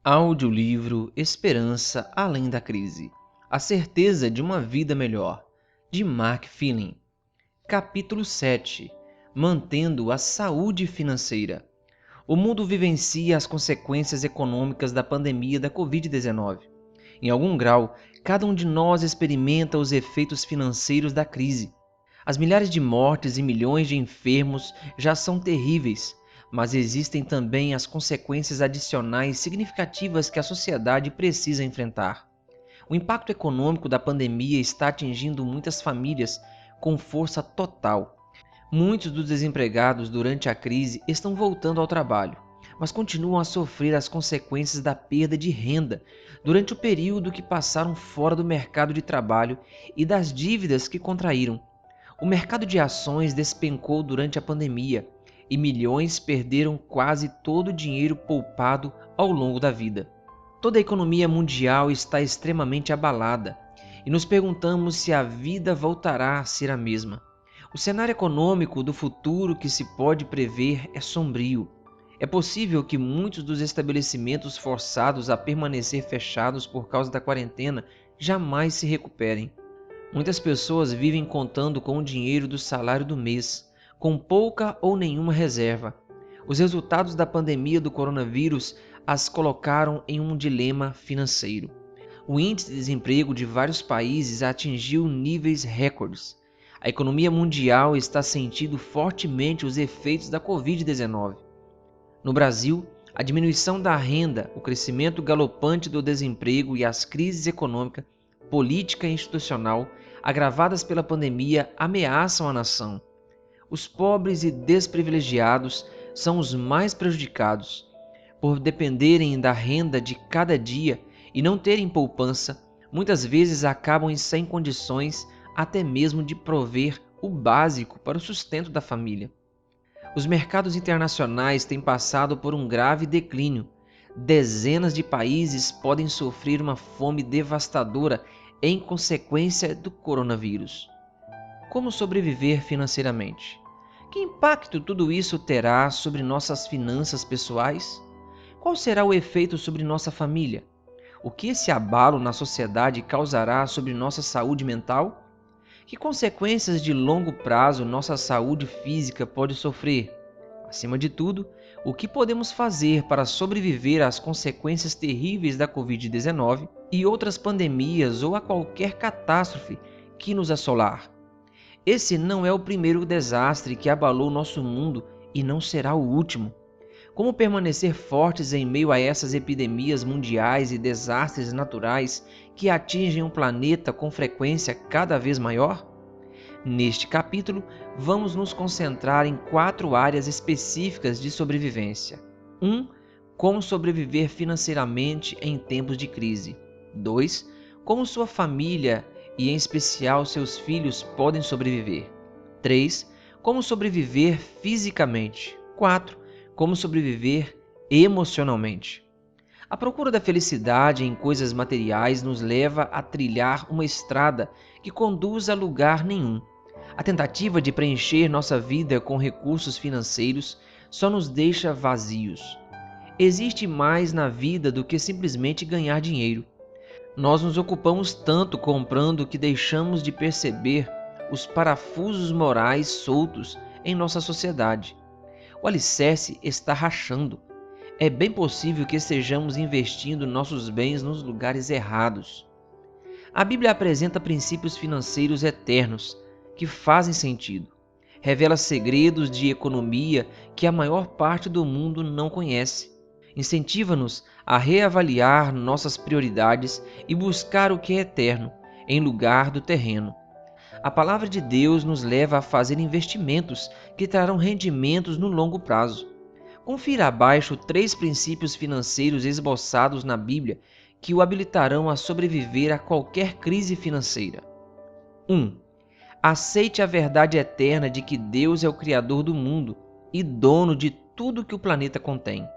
Audiolivro Esperança Além da Crise. A certeza de uma vida melhor, de Mark Filling. Capítulo 7. Mantendo a saúde financeira. O mundo vivencia as consequências econômicas da pandemia da Covid-19. Em algum grau, cada um de nós experimenta os efeitos financeiros da crise. As milhares de mortes e milhões de enfermos já são terríveis, mas existem também as consequências adicionais significativas que a sociedade precisa enfrentar. O impacto econômico da pandemia está atingindo muitas famílias com força total. Muitos dos desempregados durante a crise estão voltando ao trabalho, mas continuam a sofrer as consequências da perda de renda durante o período que passaram fora do mercado de trabalho e das dívidas que contraíram. O mercado de ações despencou durante a pandemia e milhões perderam quase todo o dinheiro poupado ao longo da vida. Toda a economia mundial está extremamente abalada e nos perguntamos se a vida voltará a ser a mesma. O cenário econômico do futuro que se pode prever é sombrio. É possível que muitos dos estabelecimentos forçados a permanecer fechados por causa da quarentena jamais se recuperem. Muitas pessoas vivem contando com o dinheiro do salário do mês, com pouca ou nenhuma reserva. Os resultados da pandemia do coronavírus as colocaram em um dilema financeiro. O índice de desemprego de vários países atingiu níveis recordes. A economia mundial está sentindo fortemente os efeitos da Covid-19. No Brasil, a diminuição da renda, o crescimento galopante do desemprego e as crises econômica, política e institucional, agravadas pela pandemia, ameaçam a nação. Os pobres e desprivilegiados são os mais prejudicados. Por dependerem da renda de cada dia e não terem poupança, muitas vezes acabam sem condições até mesmo de prover o básico para o sustento da família. Os mercados internacionais têm passado por um grave declínio. Dezenas de países podem sofrer uma fome devastadora em consequência do coronavírus. Como sobreviver financeiramente? Que impacto tudo isso terá sobre nossas finanças pessoais? Qual será o efeito sobre nossa família? O que esse abalo na sociedade causará sobre nossa saúde mental? Que consequências de longo prazo nossa saúde física pode sofrer? Acima de tudo, o que podemos fazer para sobreviver às consequências terríveis da Covid-19 e outras pandemias ou a qualquer catástrofe que nos assolar? Esse não é o primeiro desastre que abalou nosso mundo e não será o último. Como permanecer fortes em meio a essas epidemias mundiais e desastres naturais que atingem o planeta com frequência cada vez maior? Neste capítulo, vamos nos concentrar em 4 áreas específicas de sobrevivência. 1. Como sobreviver financeiramente em tempos de crise. 2. Como sua família e, em especial, seus filhos podem sobreviver. 3. Como sobreviver fisicamente. 4. Como sobreviver emocionalmente. A procura da felicidade em coisas materiais nos leva a trilhar uma estrada que conduz a lugar nenhum. A tentativa de preencher nossa vida com recursos financeiros só nos deixa vazios. Existe mais na vida do que simplesmente ganhar dinheiro. Nós nos ocupamos tanto comprando que deixamos de perceber os parafusos morais soltos em nossa sociedade. O alicerce está rachando. É bem possível que estejamos investindo nossos bens nos lugares errados. A Bíblia apresenta princípios financeiros eternos que fazem sentido. Revela segredos de economia que a maior parte do mundo não conhece. Incentiva-nos a reavaliar nossas prioridades e buscar o que é eterno, em lugar do terreno. A palavra de Deus nos leva a fazer investimentos que trarão rendimentos no longo prazo. Confira abaixo 3 princípios financeiros esboçados na Bíblia que o habilitarão a sobreviver a qualquer crise financeira. 1. Aceite a verdade eterna de que Deus é o Criador do mundo e dono de tudo que o planeta contém.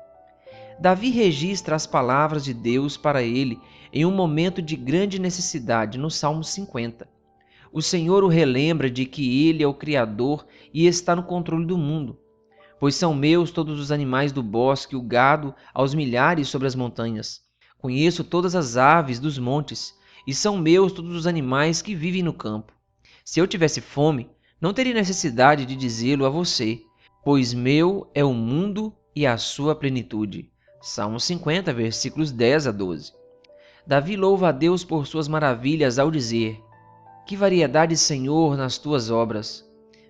Davi registra as palavras de Deus para ele em um momento de grande necessidade no Salmo 50. O Senhor o relembra de que Ele é o Criador e está no controle do mundo. Pois são meus todos os animais do bosque, o gado aos milhares sobre as montanhas. Conheço todas as aves dos montes, e são meus todos os animais que vivem no campo. Se eu tivesse fome, não teria necessidade de dizê-lo a você, pois meu é o mundo e a sua plenitude. Salmo 50, versículos 10 a 12. Davi louva a Deus por suas maravilhas ao dizer: Que variedade, Senhor, nas tuas obras!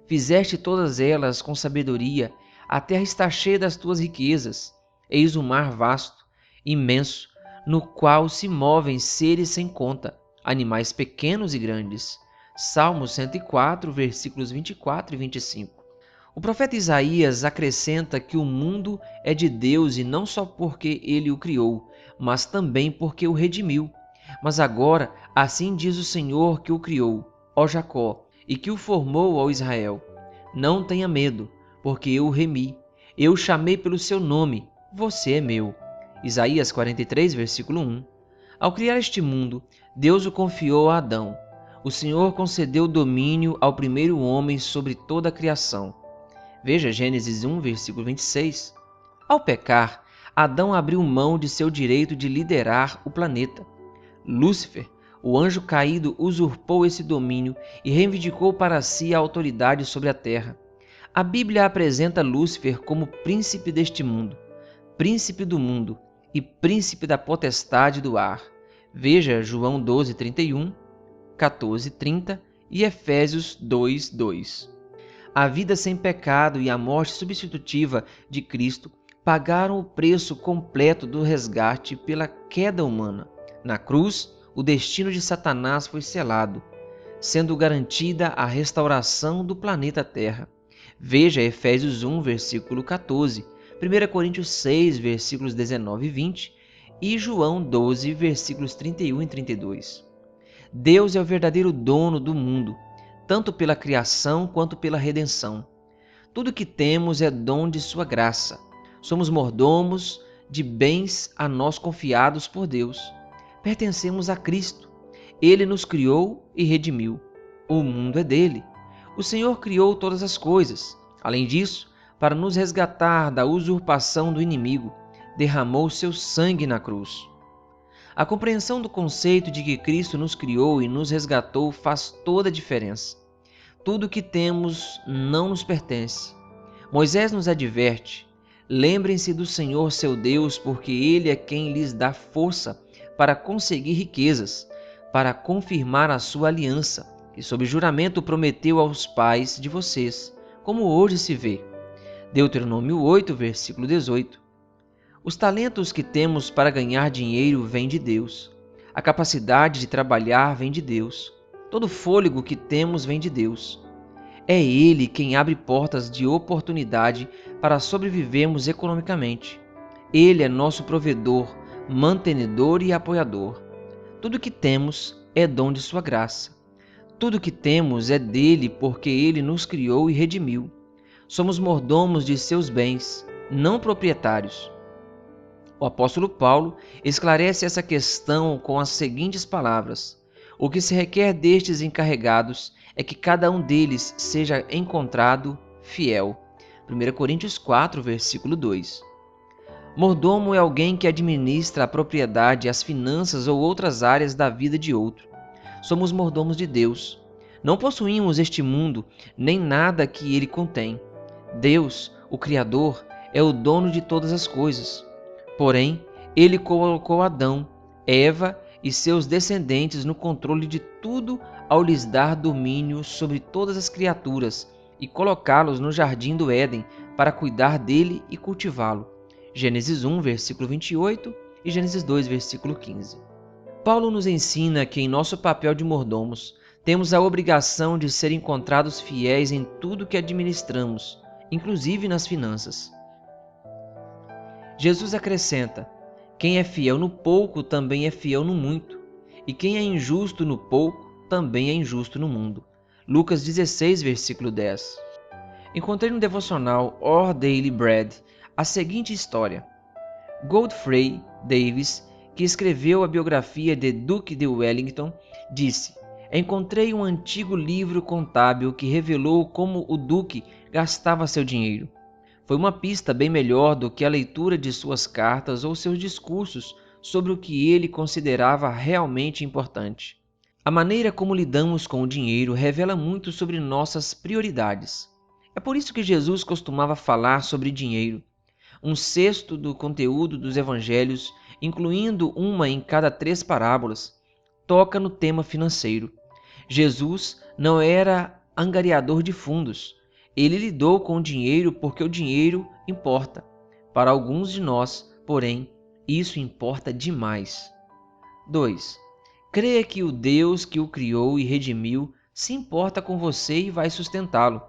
Fizeste todas elas com sabedoria, a terra está cheia das tuas riquezas. Eis o mar vasto, imenso, no qual se movem seres sem conta, animais pequenos e grandes. Salmo 104, versículos 24 e 25. O profeta Isaías acrescenta que o mundo é de Deus e não só porque ele o criou, mas também porque o redimiu. Mas agora, assim diz o Senhor que o criou, ó Jacó, e que o formou, ó Israel: Não tenha medo, porque eu o remi. Eu o chamei pelo seu nome, você é meu. Isaías 43, versículo 1. Ao criar este mundo, Deus o confiou a Adão. O Senhor concedeu domínio ao primeiro homem sobre toda a criação. Veja Gênesis 1, versículo 26. Ao pecar, Adão abriu mão de seu direito de liderar o planeta. Lúcifer, o anjo caído, usurpou esse domínio e reivindicou para si a autoridade sobre a terra. A Bíblia apresenta Lúcifer como príncipe deste mundo, príncipe do mundo e príncipe da potestade do ar. Veja João 12:31, 14:30 e Efésios 2:2. A vida sem pecado e a morte substitutiva de Cristo pagaram o preço completo do resgate pela queda humana. Na cruz, o destino de Satanás foi selado, sendo garantida a restauração do planeta Terra. Veja Efésios 1, versículo 14, 1 Coríntios 6, versículos 19 e 20 e João 12, versículos 31 e 32. Deus é o verdadeiro dono do mundo, tanto pela criação quanto pela redenção. Tudo que temos é dom de sua graça. Somos mordomos de bens a nós confiados por Deus. Pertencemos a Cristo. Ele nos criou e redimiu. O mundo é dele. O Senhor criou todas as coisas. Além disso, para nos resgatar da usurpação do inimigo, derramou seu sangue na cruz. A compreensão do conceito de que Cristo nos criou e nos resgatou faz toda a diferença. Tudo o que temos não nos pertence. Moisés nos adverte: lembrem-se do Senhor seu Deus, porque Ele é quem lhes dá força para conseguir riquezas, para confirmar a sua aliança, que sob juramento prometeu aos pais de vocês, como hoje se vê. Deuteronômio 8, versículo 18. Os talentos que temos para ganhar dinheiro vêm de Deus. A capacidade de trabalhar vem de Deus. Todo fôlego que temos vem de Deus. É Ele quem abre portas de oportunidade para sobrevivermos economicamente. Ele é nosso provedor, mantenedor e apoiador. Tudo que temos é dom de sua graça. Tudo que temos é dele porque ele nos criou e redimiu. Somos mordomos de seus bens, não proprietários. O apóstolo Paulo esclarece essa questão com as seguintes palavras: o que se requer destes encarregados é que cada um deles seja encontrado fiel. 1 Coríntios 4, versículo 2. Mordomo é alguém que administra a propriedade, as finanças ou outras áreas da vida de outro. Somos mordomos de Deus. Não possuímos este mundo, nem nada que ele contém. Deus, o Criador, é o dono de todas as coisas. Porém, ele colocou Adão, Eva e seus descendentes no controle de tudo ao lhes dar domínio sobre todas as criaturas e colocá-los no jardim do Éden para cuidar dele e cultivá-lo. Gênesis 1, versículo 28 e Gênesis 2, versículo 15. Paulo nos ensina que em nosso papel de mordomos temos a obrigação de ser encontrados fiéis em tudo que administramos, inclusive nas finanças. Jesus acrescenta: quem é fiel no pouco também é fiel no muito, e quem é injusto no pouco também é injusto no mundo. Lucas 16, versículo 10. Encontrei no devocional Our Daily Bread a seguinte história. Godfrey Davis, que escreveu a biografia de Duque de Wellington, disse: encontrei um antigo livro contábil que revelou como o Duque gastava seu dinheiro. Foi uma pista bem melhor do que a leitura de suas cartas ou seus discursos sobre o que ele considerava realmente importante. A maneira como lidamos com o dinheiro revela muito sobre nossas prioridades. É por isso que Jesus costumava falar sobre dinheiro. Um sexto do conteúdo dos evangelhos, incluindo uma em cada 3 parábolas, toca no tema financeiro. Jesus não era angariador de fundos. Ele lidou com o dinheiro porque o dinheiro importa. Para alguns de nós, porém, isso importa demais. 2. Creia que o Deus que o criou e redimiu se importa com você e vai sustentá-lo.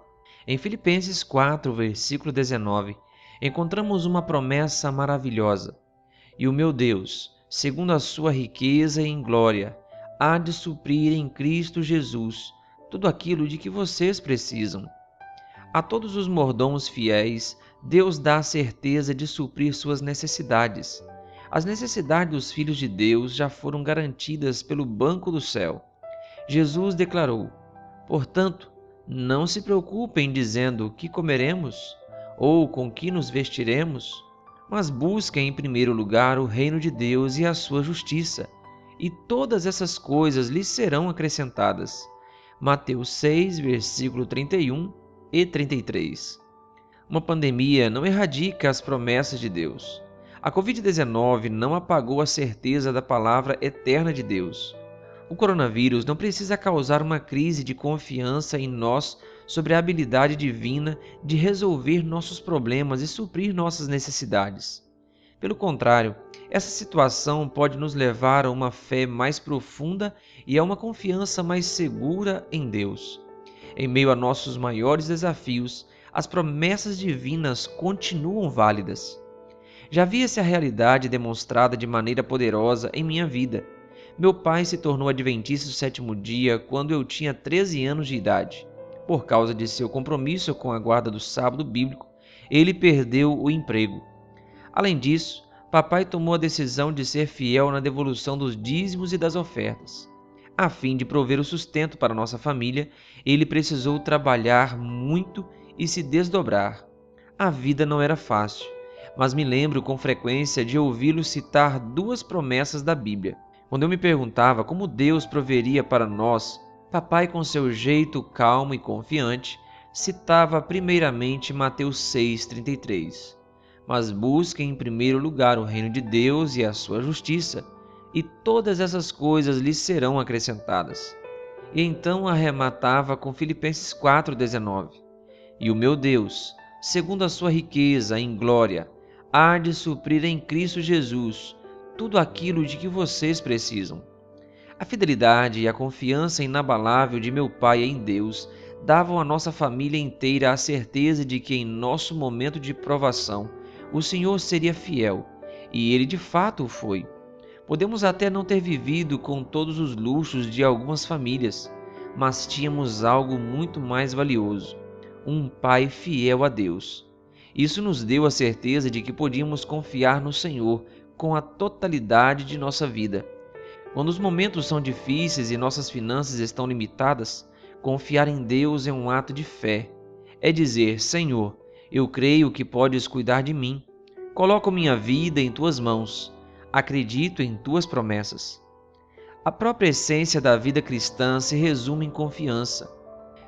Em Filipenses 4, versículo 19, encontramos uma promessa maravilhosa. E o meu Deus, segundo a sua riqueza em glória, há de suprir em Cristo Jesus tudo aquilo de que vocês precisam. A todos os mordomos fiéis, Deus dá a certeza de suprir suas necessidades. As necessidades dos filhos de Deus já foram garantidas pelo banco do céu. Jesus declarou: portanto, não se preocupem dizendo o que comeremos ou com que nos vestiremos, mas busquem em primeiro lugar o reino de Deus e a sua justiça, e todas essas coisas lhes serão acrescentadas. Mateus 6, versículo 31 e 33. Uma pandemia não erradica as promessas de Deus. A Covid-19 não apagou a certeza da palavra eterna de Deus. O coronavírus não precisa causar uma crise de confiança em nós sobre a habilidade divina de resolver nossos problemas e suprir nossas necessidades. Pelo contrário, essa situação pode nos levar a uma fé mais profunda e a uma confiança mais segura em Deus. Em meio a nossos maiores desafios, as promessas divinas continuam válidas. Já vi essa realidade demonstrada de maneira poderosa em minha vida. Meu pai se tornou adventista do 7º dia quando eu tinha 13 anos de idade. Por causa de seu compromisso com a guarda do sábado bíblico, ele perdeu o emprego. Além disso, papai tomou a decisão de ser fiel na devolução dos dízimos e das ofertas. A fim de prover o sustento para nossa família, ele precisou trabalhar muito e se desdobrar. A vida não era fácil, mas me lembro com frequência de ouvi-lo citar 2 promessas da Bíblia. Quando eu me perguntava como Deus proveria para nós, papai, com seu jeito calmo e confiante, citava primeiramente Mateus 6,33. Mas busquem em primeiro lugar o reino de Deus e a sua justiça, e todas essas coisas lhes serão acrescentadas. E então arrematava com Filipenses 4,19. E o meu Deus, segundo a sua riqueza em glória, há de suprir em Cristo Jesus tudo aquilo de que vocês precisam. A fidelidade e a confiança inabalável de meu pai em Deus davam à nossa família inteira a certeza de que em nosso momento de provação o Senhor seria fiel, e Ele de fato o foi. Podemos até não ter vivido com todos os luxos de algumas famílias, mas tínhamos algo muito mais valioso: um pai fiel a Deus. Isso nos deu a certeza de que podíamos confiar no Senhor com a totalidade de nossa vida. Quando os momentos são difíceis e nossas finanças estão limitadas, confiar em Deus é um ato de fé. É dizer: Senhor, eu creio que podes cuidar de mim. Coloco minha vida em tuas mãos. Acredito em tuas promessas. A própria essência da vida cristã se resume em confiança.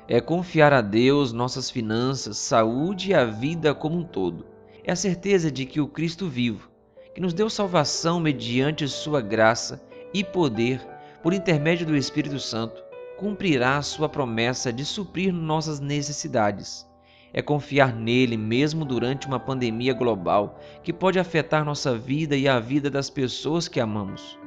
É confiar a Deus nossas finanças, saúde e a vida como um todo. É a certeza de que o Cristo vivo, que nos deu salvação mediante sua graça e poder, por intermédio do Espírito Santo, cumprirá a sua promessa de suprir nossas necessidades. É confiar nele mesmo durante uma pandemia global que pode afetar nossa vida e a vida das pessoas que amamos.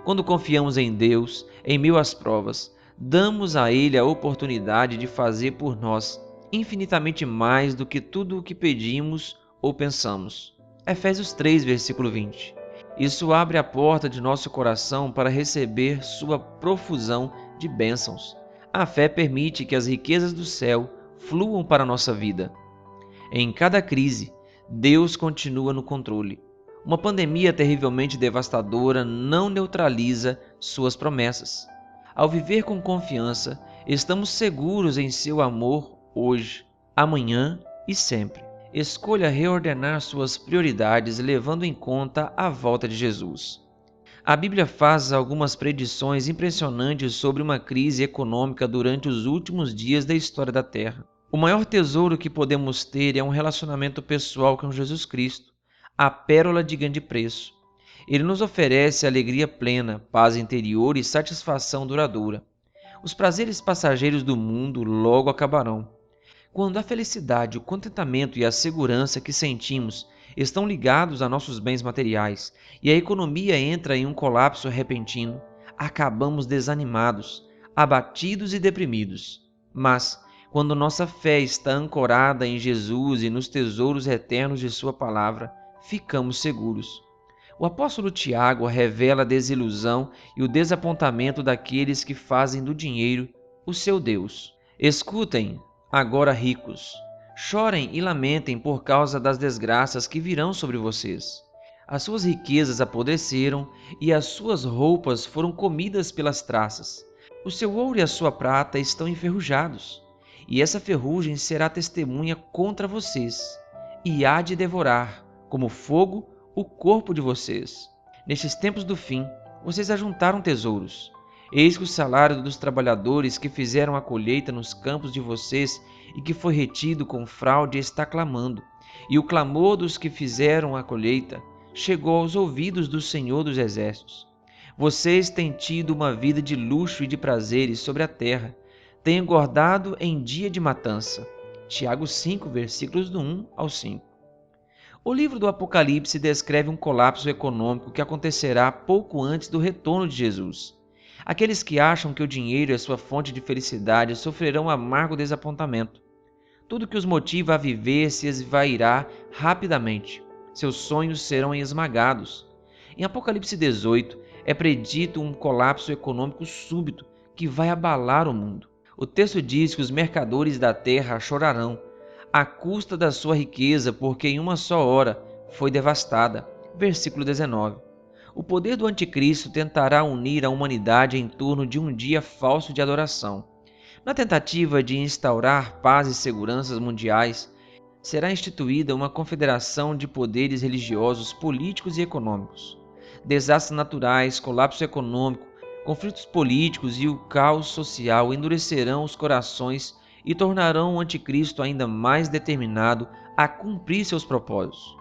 Quando confiamos em Deus, em meio às provas, damos a Ele a oportunidade de fazer por nós infinitamente mais do que tudo o que pedimos ou pensamos. Efésios 3, versículo 20. Isso abre a porta de nosso coração para receber sua profusão de bênçãos. A fé permite que as riquezas do céu fluam para a nossa vida. Em cada crise, Deus continua no controle. Uma pandemia terrivelmente devastadora não neutraliza suas promessas. Ao viver com confiança, estamos seguros em seu amor hoje, amanhã e sempre. escolha reordenar suas prioridades levando em conta a volta de Jesus. A Bíblia faz algumas predições impressionantes sobre uma crise econômica durante os últimos dias da história da Terra. O maior tesouro que podemos ter é um relacionamento pessoal com Jesus Cristo, a pérola de grande preço. Ele nos oferece alegria plena, paz interior e satisfação duradoura. Os prazeres passageiros do mundo logo acabarão. Quando a felicidade, o contentamento e a segurança que sentimos estão ligados a nossos bens materiais e a economia entra em um colapso repentino, acabamos desanimados, abatidos e deprimidos. Mas, quando nossa fé está ancorada em Jesus e nos tesouros eternos de Sua palavra, ficamos seguros. O apóstolo Tiago revela a desilusão e o desapontamento daqueles que fazem do dinheiro o seu Deus. Escutem, agora ricos, chorem e lamentem por causa das desgraças que virão sobre vocês. As suas riquezas apodreceram e as suas roupas foram comidas pelas traças. O seu ouro e a sua prata estão enferrujados, e essa ferrugem será testemunha contra vocês, e há de devorar, como fogo, o corpo de vocês. Nestes tempos do fim, vocês ajuntaram tesouros. Eis que o salário dos trabalhadores que fizeram a colheita nos campos de vocês e que foi retido com fraude está clamando, e o clamor dos que fizeram a colheita chegou aos ouvidos do Senhor dos Exércitos. Vocês têm tido uma vida de luxo e de prazeres sobre a terra, têm engordado em dia de matança. Tiago 5, versículos do 1 ao 5. O livro do Apocalipse descreve um colapso econômico que acontecerá pouco antes do retorno de Jesus. Aqueles que acham que o dinheiro é sua fonte de felicidade sofrerão amargo desapontamento. Tudo que os motiva a viver se esvairá rapidamente. Seus sonhos serão esmagados. Em Apocalipse 18, é predito um colapso econômico súbito que vai abalar o mundo. O texto diz que os mercadores da terra chorarão à custa da sua riqueza, porque em uma só hora foi devastada. Versículo 19. O poder do anticristo tentará unir a humanidade em torno de um dia falso de adoração. Na tentativa de instaurar paz e seguranças mundiais, será instituída uma confederação de poderes religiosos, políticos e econômicos. Desastres naturais, colapso econômico, conflitos políticos e o caos social endurecerão os corações e tornarão o anticristo ainda mais determinado a cumprir seus propósitos.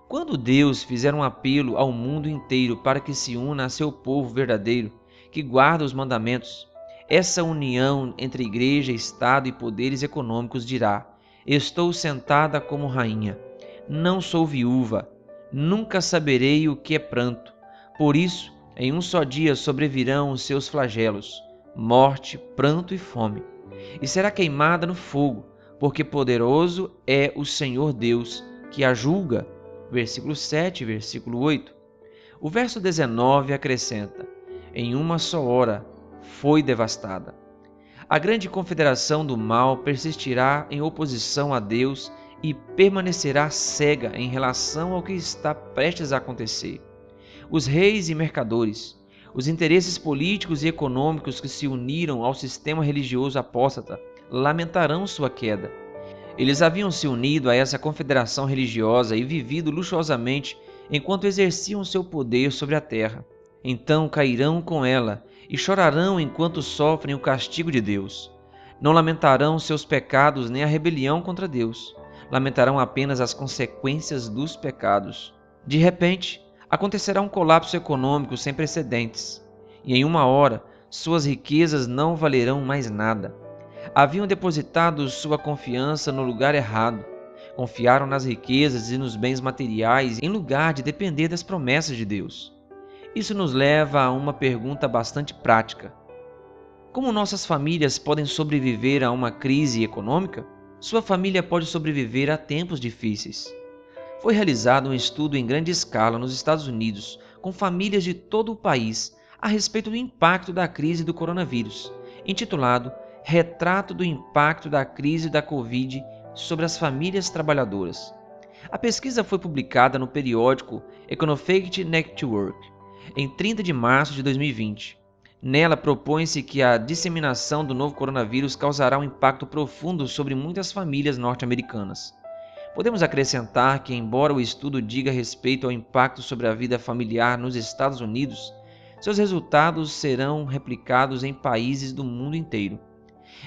Quando Deus fizer um apelo ao mundo inteiro para que se una a seu povo verdadeiro, que guarda os mandamentos, essa união entre igreja, Estado e poderes econômicos dirá: estou sentada como rainha, não sou viúva, nunca saberei o que é pranto. Por isso, em um só dia sobrevirão os seus flagelos, morte, pranto e fome. E será queimada no fogo, porque poderoso é o Senhor Deus, que a julga. Versículo 7, versículo 8. O verso 19 acrescenta: em uma só hora foi devastada. A grande confederação do mal persistirá em oposição a Deus e permanecerá cega em relação ao que está prestes a acontecer. Os reis e mercadores, os interesses políticos e econômicos que se uniram ao sistema religioso apóstata lamentarão sua queda. Eles haviam se unido a essa confederação religiosa e vivido luxuosamente enquanto exerciam seu poder sobre a terra. Então cairão com ela e chorarão enquanto sofrem o castigo de Deus. Não lamentarão seus pecados nem a rebelião contra Deus. Lamentarão apenas as consequências dos pecados. De repente, acontecerá um colapso econômico sem precedentes, e em uma hora suas riquezas não valerão mais nada. Haviam depositado sua confiança no lugar errado. Confiaram nas riquezas e nos bens materiais em lugar de depender das promessas de Deus. Isso nos leva a uma pergunta bastante prática. Como nossas famílias podem sobreviver a uma crise econômica? Sua família pode sobreviver a tempos difíceis. Foi realizado um estudo em grande escala nos Estados Unidos, com famílias de todo o país, a respeito do impacto da crise do coronavírus, intitulado Retrato do Impacto da Crise da Covid sobre as Famílias Trabalhadoras. A pesquisa foi publicada no periódico Econofact Network em 30 de março de 2020. Nela propõe-se que a disseminação do novo coronavírus causará um impacto profundo sobre muitas famílias norte-americanas. Podemos acrescentar que, embora o estudo diga respeito ao impacto sobre a vida familiar nos Estados Unidos, seus resultados serão replicados em países do mundo inteiro.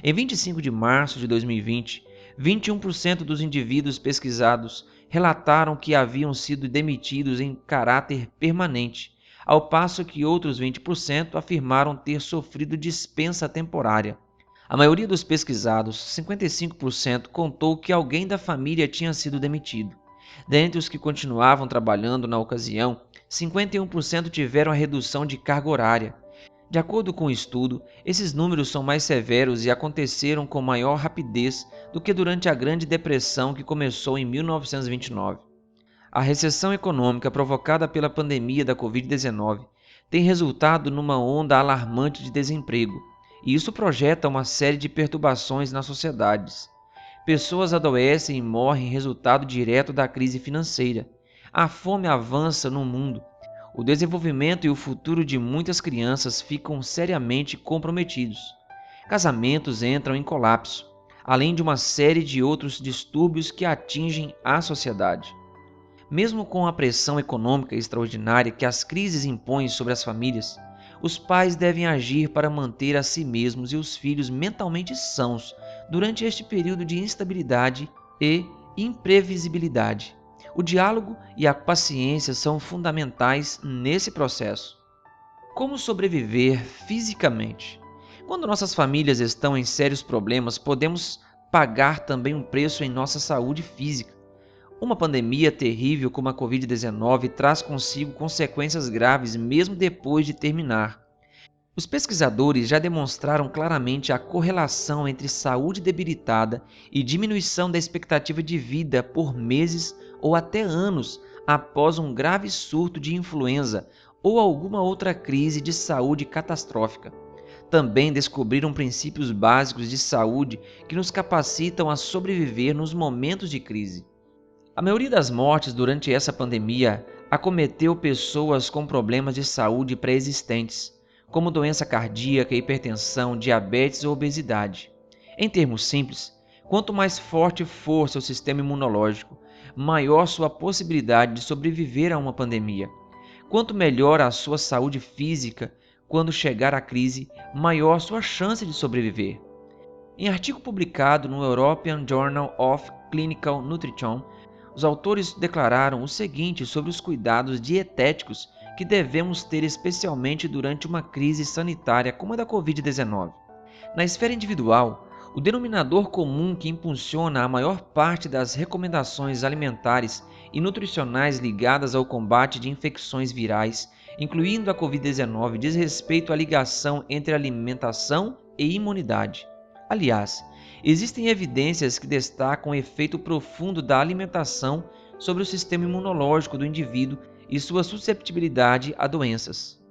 Em 25 de março de 2020, 21% dos indivíduos pesquisados relataram que haviam sido demitidos em caráter permanente, ao passo que outros 20% afirmaram ter sofrido dispensa temporária. A maioria dos pesquisados, 55%, contou que alguém da família tinha sido demitido. Dentre os que continuavam trabalhando na ocasião, 51% tiveram a redução de carga horária. De acordo com o estudo, esses números são mais severos e aconteceram com maior rapidez do que durante a Grande Depressão que começou em 1929. A recessão econômica provocada pela pandemia da Covid-19 tem resultado numa onda alarmante de desemprego, e isso projeta uma série de perturbações nas sociedades. Pessoas adoecem e morrem resultado direto da crise financeira. A fome avança no mundo. O desenvolvimento e o futuro de muitas crianças ficam seriamente comprometidos. Casamentos entram em colapso, além de uma série de outros distúrbios que atingem a sociedade. Mesmo com a pressão econômica extraordinária que as crises impõem sobre as famílias, os pais devem agir para manter a si mesmos e os filhos mentalmente sãos durante este período de instabilidade e imprevisibilidade. O diálogo e a paciência são fundamentais nesse processo. Como sobreviver fisicamente? Quando nossas famílias estão em sérios problemas, podemos pagar também um preço em nossa saúde física. Uma pandemia terrível como a Covid-19 traz consigo consequências graves mesmo depois de terminar. Os pesquisadores já demonstraram claramente a correlação entre saúde debilitada e diminuição da expectativa de vida por meses ou até anos após um grave surto de influenza ou alguma outra crise de saúde catastrófica. Também descobriram princípios básicos de saúde que nos capacitam a sobreviver nos momentos de crise. A maioria das mortes durante essa pandemia acometeu pessoas com problemas de saúde pré-existentes, como doença cardíaca, hipertensão, diabetes ou obesidade. Em termos simples, quanto mais forte for seu sistema imunológico, maior sua possibilidade de sobreviver a uma pandemia. Quanto melhor a sua saúde física, quando chegar a crise, maior sua chance de sobreviver. Em artigo publicado no European Journal of Clinical Nutrition, os autores declararam o seguinte sobre os cuidados dietéticos que devemos ter especialmente durante uma crise sanitária como a da Covid-19. Na esfera individual, o denominador comum que impulsiona a maior parte das recomendações alimentares e nutricionais ligadas ao combate de infecções virais, incluindo a Covid-19, diz respeito à ligação entre alimentação e imunidade. Aliás, existem evidências que destacam o efeito profundo da alimentação sobre o sistema imunológico do indivíduo e sua susceptibilidade a doenças.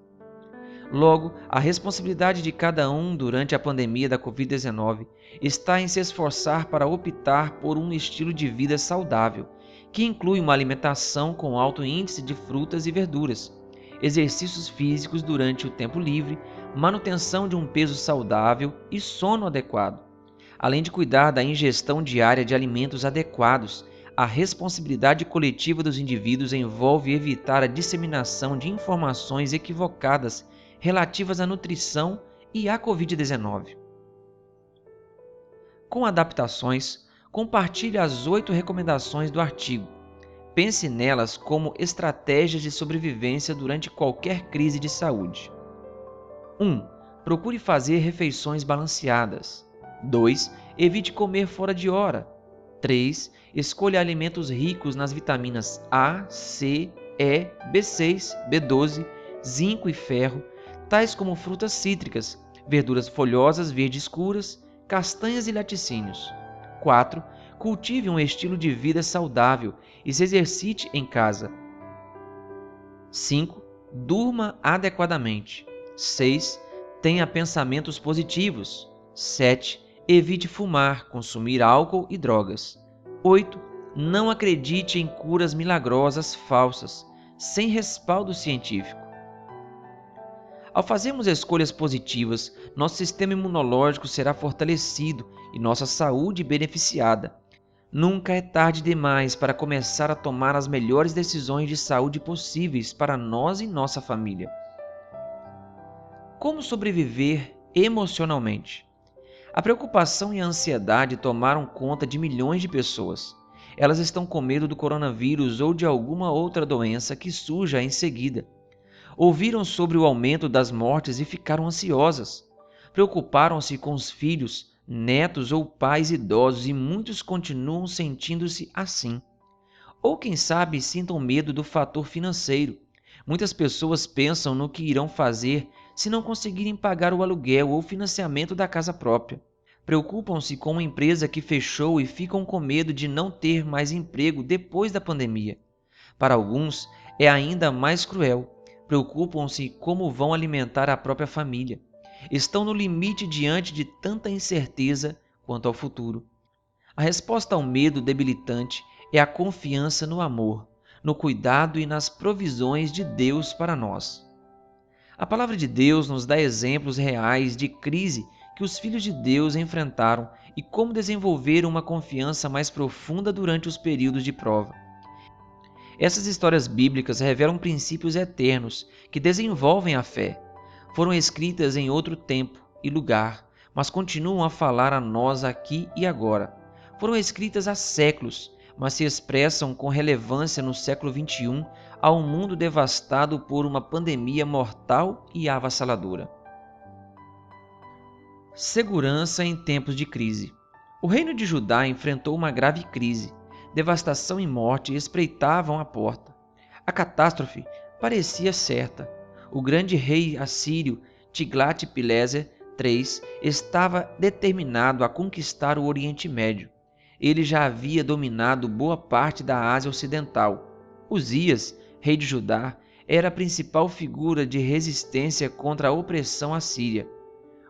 Logo, a responsabilidade de cada um durante a pandemia da Covid-19 está em se esforçar para optar por um estilo de vida saudável, que inclui uma alimentação com alto índice de frutas e verduras, exercícios físicos durante o tempo livre, manutenção de um peso saudável e sono adequado. Além de cuidar da ingestão diária de alimentos adequados, a responsabilidade coletiva dos indivíduos envolve evitar a disseminação de informações equivocadas relativas à nutrição e à Covid-19. Com adaptações, compartilhe as 8 recomendações do artigo. Pense nelas como estratégias de sobrevivência durante qualquer crise de saúde. 1. Procure fazer refeições balanceadas. 2. Evite comer fora de hora. 3. Escolha alimentos ricos nas vitaminas A, C, E, B6, B12, zinco e ferro, tais como frutas cítricas, verduras folhosas verde escuras, castanhas e laticínios. 4. Cultive um estilo de vida saudável e se exercite em casa. 5. Durma adequadamente. 6. Tenha pensamentos positivos. 7. Evite fumar, consumir álcool e drogas. 8. Não acredite em curas milagrosas falsas, sem respaldo científico. Ao fazermos escolhas positivas, nosso sistema imunológico será fortalecido e nossa saúde beneficiada. Nunca é tarde demais para começar a tomar as melhores decisões de saúde possíveis para nós e nossa família. Como sobreviver emocionalmente? A preocupação e a ansiedade tomaram conta de milhões de pessoas. Elas estão com medo do coronavírus ou de alguma outra doença que surja em seguida. Ouviram sobre o aumento das mortes e ficaram ansiosas. Preocuparam-se com os filhos, netos ou pais idosos e muitos continuam sentindo-se assim. Ou quem sabe sintam medo do fator financeiro. Muitas pessoas pensam no que irão fazer se não conseguirem pagar o aluguel ou financiamento da casa própria. Preocupam-se com uma empresa que fechou e ficam com medo de não ter mais emprego depois da pandemia. Para alguns, é ainda mais cruel. Preocupam-se como vão alimentar a própria família. Estão no limite diante de tanta incerteza quanto ao futuro. A resposta ao medo debilitante é a confiança no amor, no cuidado e nas provisões de Deus para nós. A palavra de Deus nos dá exemplos reais de crise que os filhos de Deus enfrentaram e como desenvolver uma confiança mais profunda durante os períodos de prova. Essas histórias bíblicas revelam princípios eternos que desenvolvem a fé. Foram escritas em outro tempo e lugar, mas continuam a falar a nós aqui e agora. Foram escritas há séculos, mas se expressam com relevância no século XXI, a um mundo devastado por uma pandemia mortal e avassaladora. Segurança em tempos de crise. O reino de Judá enfrentou uma grave crise. Devastação e morte espreitavam a porta. A catástrofe parecia certa. O grande rei assírio Tiglat-Pileser III estava determinado a conquistar o Oriente Médio. Ele já havia dominado boa parte da Ásia Ocidental. Uzias, rei de Judá, era a principal figura de resistência contra a opressão assíria.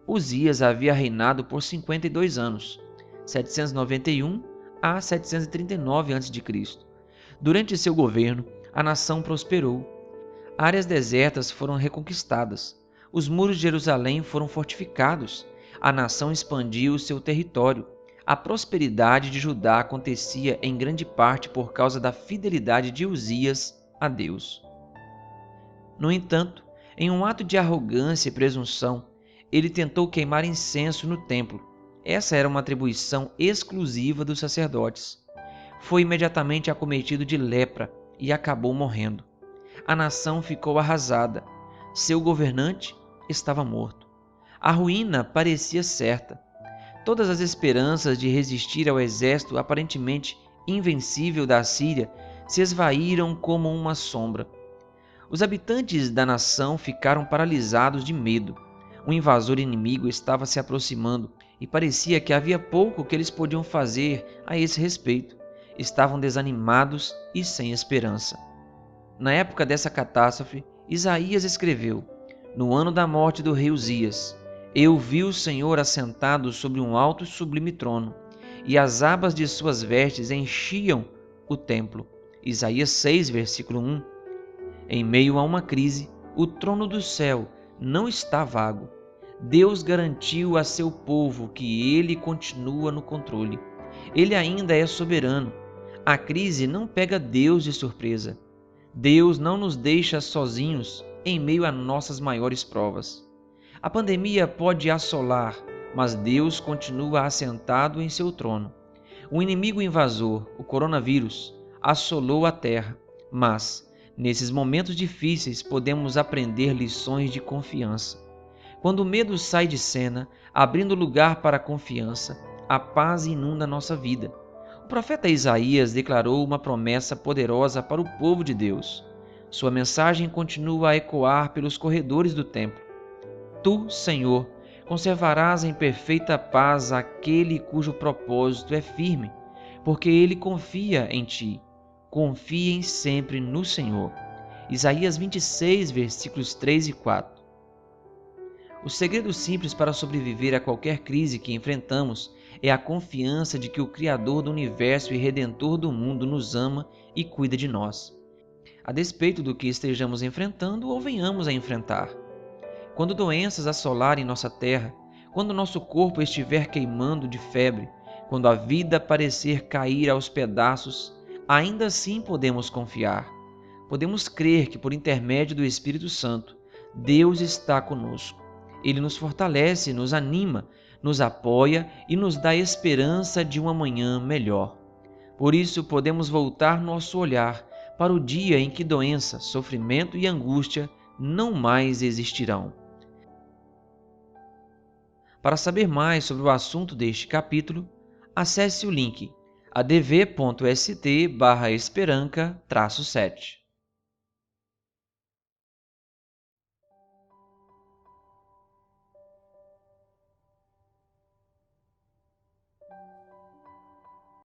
Uzias havia reinado por 52 anos, 791 a 739 a.C. Durante seu governo, a nação prosperou. Áreas desertas foram reconquistadas. Os muros de Jerusalém foram fortificados. A nação expandiu seu território. A prosperidade de Judá acontecia em grande parte por causa da fidelidade de Uzias a Deus. No entanto, em um ato de arrogância e presunção, ele tentou queimar incenso no templo. Essa era uma atribuição exclusiva dos sacerdotes. Foi imediatamente acometido de lepra e acabou morrendo. A nação ficou arrasada. Seu governante estava morto. A ruína parecia certa. Todas as esperanças de resistir ao exército aparentemente invencível da Assíria se esvaíram como uma sombra. Os habitantes da nação ficaram paralisados de medo. O invasor inimigo estava se aproximando e parecia que havia pouco que eles podiam fazer a esse respeito. Estavam desanimados e sem esperança. Na época dessa catástrofe, Isaías escreveu: No ano da morte do rei Uzias, eu vi o Senhor assentado sobre um alto e sublime trono, e as abas de suas vestes enchiam o templo. Isaías 6, versículo 1. Em meio a uma crise, o trono do céu não está vago. Deus garantiu a seu povo que ele continua no controle. Ele ainda é soberano. A crise não pega Deus de surpresa. Deus não nos deixa sozinhos em meio a nossas maiores provas. A pandemia pode assolar, mas Deus continua assentado em seu trono. O inimigo invasor, o coronavírus, assolou a terra, mas, nesses momentos difíceis, podemos aprender lições de confiança. Quando o medo sai de cena, abrindo lugar para a confiança, a paz inunda nossa vida. O profeta Isaías declarou uma promessa poderosa para o povo de Deus. Sua mensagem continua a ecoar pelos corredores do templo. Tu, Senhor, conservarás em perfeita paz aquele cujo propósito é firme, porque ele confia em ti. Confiem sempre no Senhor. Isaías 26, versículos 3 e 4. O segredo simples para sobreviver a qualquer crise que enfrentamos é a confiança de que o Criador do Universo e Redentor do mundo nos ama e cuida de nós, a despeito do que estejamos enfrentando ou venhamos a enfrentar. Quando doenças assolarem nossa terra, quando nosso corpo estiver queimando de febre, Quando a vida parecer cair aos pedaços, ainda assim podemos confiar. Podemos crer que, por intermédio do Espírito Santo, Deus está conosco. Ele nos fortalece, nos anima, nos apoia e nos dá esperança de um amanhã melhor. Por isso, podemos voltar nosso olhar para o dia em que doença, sofrimento e angústia não mais existirão. Para saber mais sobre o assunto deste capítulo, acesse o link adv.st/esperanca-7.